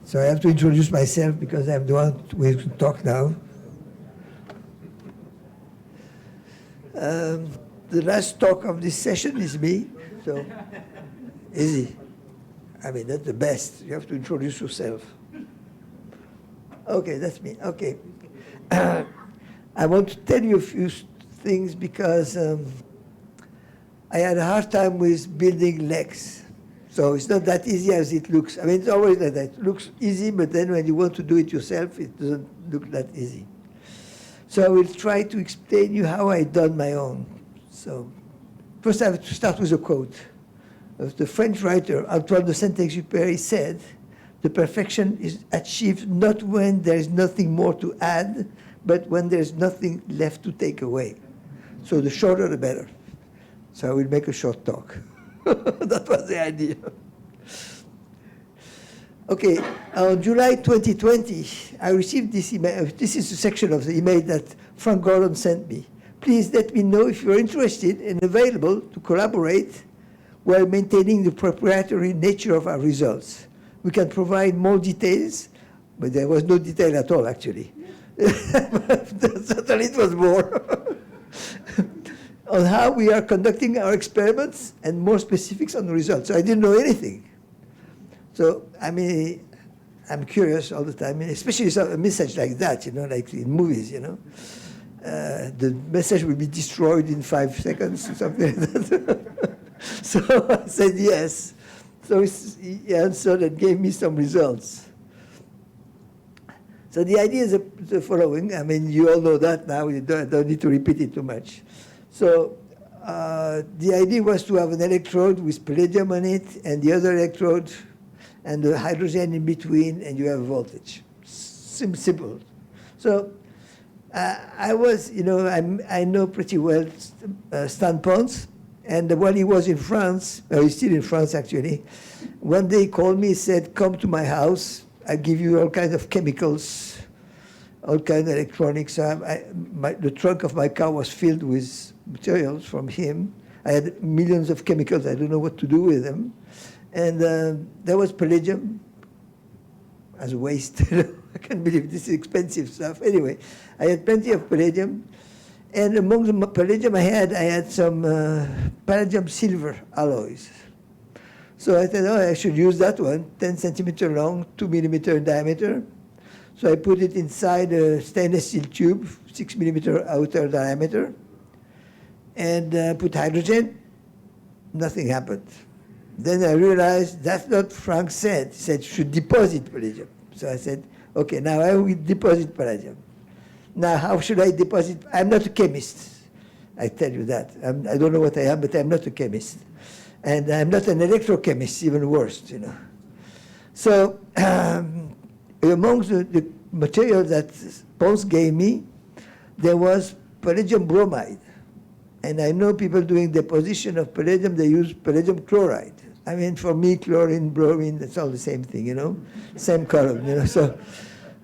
So I have to introduce myself because I'm the one who will talk now. The last talk of this session is me, so easy. I mean, that's the best. You have to introduce yourself. Okay, that's me. Okay. I want to tell you a few things because I had a hard time with building LECs. So it's not that easy as it looks. I mean, it's always like that. It looks easy, but then when you want to do it yourself, it doesn't look that easy. So I will try to explain you how I done my own. So first I have to start with a quote of the French writer Antoine de Saint-Exupéry said, "The perfection is achieved not when there is nothing more to add, but when there is nothing left to take away." So the shorter, the better. So I will make a short talk. That was the idea. Okay, on July 2020, I received this email. This is a section of the email that Frank Gordon sent me. "Please let me know if you're interested and available to collaborate while maintaining the proprietary nature of our results. We can provide more details," but there was no detail at all, actually. Certainly it was more. "On how we are conducting our experiments and more specifics on the results." So I didn't know anything. So, I mean, I'm curious all the time, especially a message like that, you know, like in movies, you know. The message will be destroyed in 5 seconds or something like that. So I said yes. So he answered and gave me some results. So the idea is the following. I mean, you all know that now. I don't need to repeat it too much. So the idea was to have an electrode with palladium on it and the other electrode and the hydrogen in between, and you have voltage. Simple. So I was, you know, I know pretty well Stan Pons, and when he was in France, he's still in France actually, one day he called me, he said, "Come to my house, I give you all kinds of chemicals, all kinds of electronics." The trunk of my car was filled with materials from him. I had millions of chemicals. I don't know what to do with them. And there was palladium as a waste. I can't believe this is expensive stuff. Anyway, I had plenty of palladium. And among the palladium I had some palladium silver alloys. So I thought, oh, I should use that one, 10 centimeter long, 2 millimeter in diameter. So I put it inside a stainless steel tube, 6 millimeter outer diameter, and put hydrogen. Nothing happened. Then I realized that's not Frank said. He said you should deposit palladium. So I said, okay, now I will deposit palladium. Now how should I deposit? I'm not a chemist. I tell you that. I don't know what I am, but I'm not a chemist. And I'm not an electrochemist, even worse, you know. So among the material that Pons gave me, there was palladium bromide. And I know people doing deposition of palladium, they use palladium chloride. I mean, for me, chlorine, bromine, that's all the same thing, you know, same column, you know. So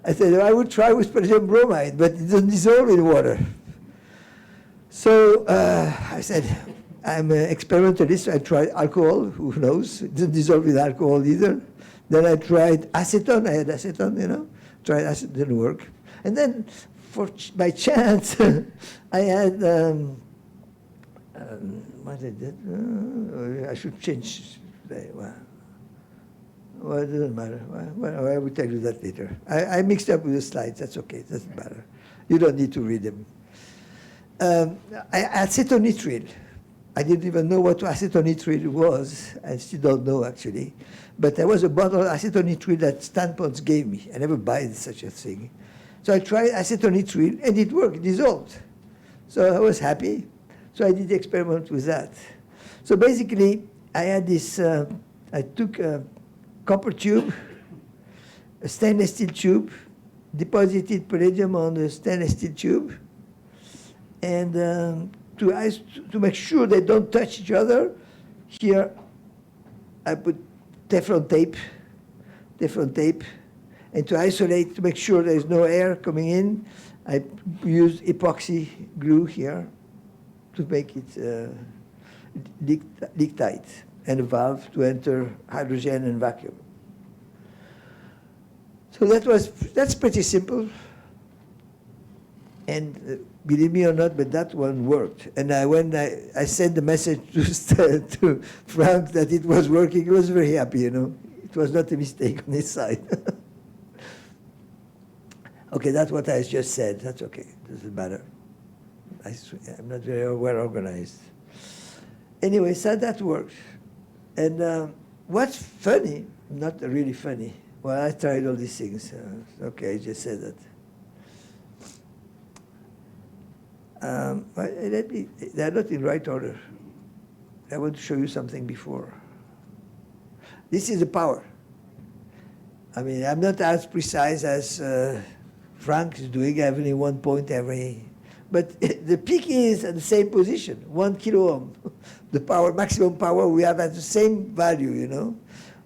I said, well, I would try with palladium bromide, but it doesn't dissolve in water. So I said, I'm an experimentalist. I tried alcohol, who knows? It doesn't dissolve with alcohol either. Then I tried acetone. I had acetone, you know. Tried acetone, didn't work. And then, by chance, I had, what I did, I should change. Well, it doesn't matter. Well, I will tell you that later. I mixed up with the slides. That's okay. It doesn't matter. You don't need to read them. Acetonitrile. I didn't even know what acetonitrile was. I still don't know, actually. But there was a bottle of acetonitrile that Stan Pons gave me. I never buy such a thing. So I tried acetonitrile, and it worked. It dissolved. So I was happy. So I did the experiment with that. So basically, I had this, I took a copper tube, a stainless steel tube, deposited palladium on the stainless steel tube, and to make sure they don't touch each other, here I put Teflon tape, and to isolate, to make sure there's no air coming in, I use epoxy glue here to make it leak tight, and a valve to enter hydrogen and vacuum. So that's pretty simple. And believe me or not, but that one worked. And when I sent the message to Frank that it was working, he was very happy, you know. It was not a mistake on his side. Okay, that's what I just said. That's okay. Doesn't matter. I'm not very well organized. Anyway, so that worked. And what's funny, not really funny, well, I tried all these things. Okay, I just said that. They're not in right order. I want to show you something before. This is the power. I mean, I'm not as precise as Frank is doing, having 1 point every, but the peak is at the same position, 1 kilo ohm. The power, maximum power, we have at the same value, you know.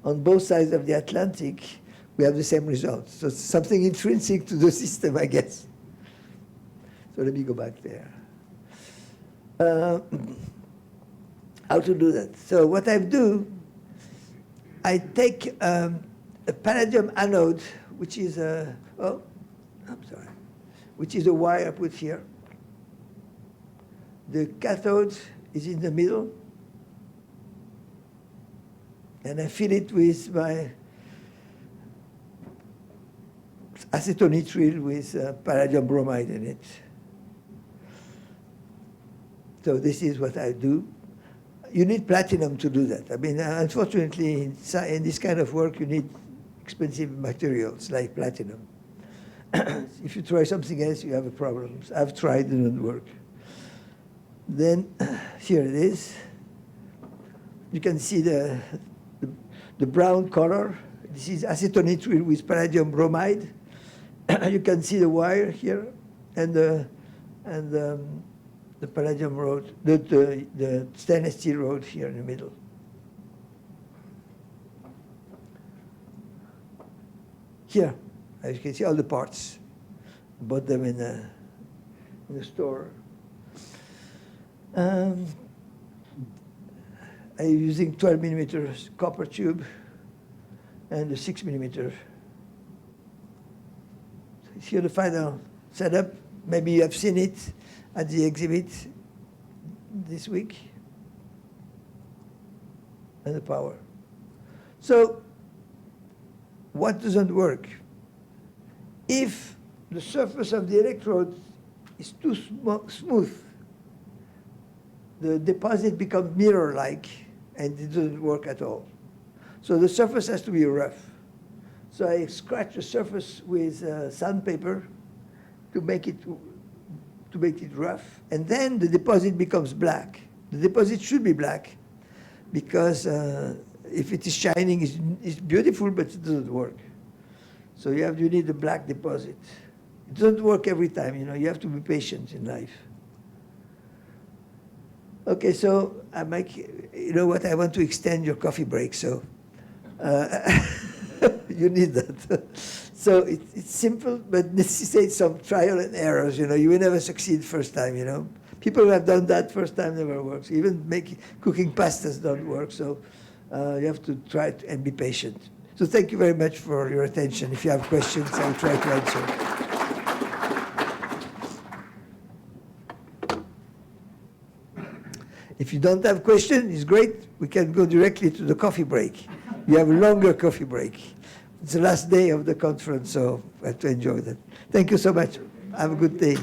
On both sides of the Atlantic, we have the same results. So it's something intrinsic to the system, I guess. So let me go back there. How to do that? So what I do, I take a palladium anode, which is a, which is a wire I put here. The cathode is in the middle. And I fill it with my acetonitrile with palladium bromide in it. So this is what I do. You need platinum to do that. I mean, unfortunately, in this kind of work, you need expensive materials like platinum. If you try something else, you have a problem. I've tried, it didn't work. Then, here it is. You can see the brown color. This is acetonitrile with palladium bromide. You can see the wire here, and the palladium rod, the stainless steel rod here in the middle. Here, as you can see, all the parts. Bought them in the store. I'm using 12 millimeters copper tube and a 6 millimeter. Here the final setup. Maybe you have seen it at the exhibit this week. And the power. So what doesn't work? If the surface of the electrode is too smooth, the deposit becomes mirror-like, and it doesn't work at all. So the surface has to be rough. So I scratch the surface with sandpaper to make it rough, and then the deposit becomes black. The deposit should be black, because if it is shining, it's beautiful, but it doesn't work. So you need a black deposit. It doesn't work every time, you know. You have to be patient in life. Okay, so I make, you know what, I want to extend your coffee break, so you need that. So it's simple, but necessitates some trial and errors, you know. You will never succeed first time, you know. People who have done that first time never works. Even cooking pastas don't work, so you have to try it and be patient. So thank you very much for your attention. If you have questions, I'll try to answer. If you don't have questions, it's great. We can go directly to the coffee break. You have a longer coffee break. It's the last day of the conference, so I have to enjoy that. Thank you so much. Have a good day.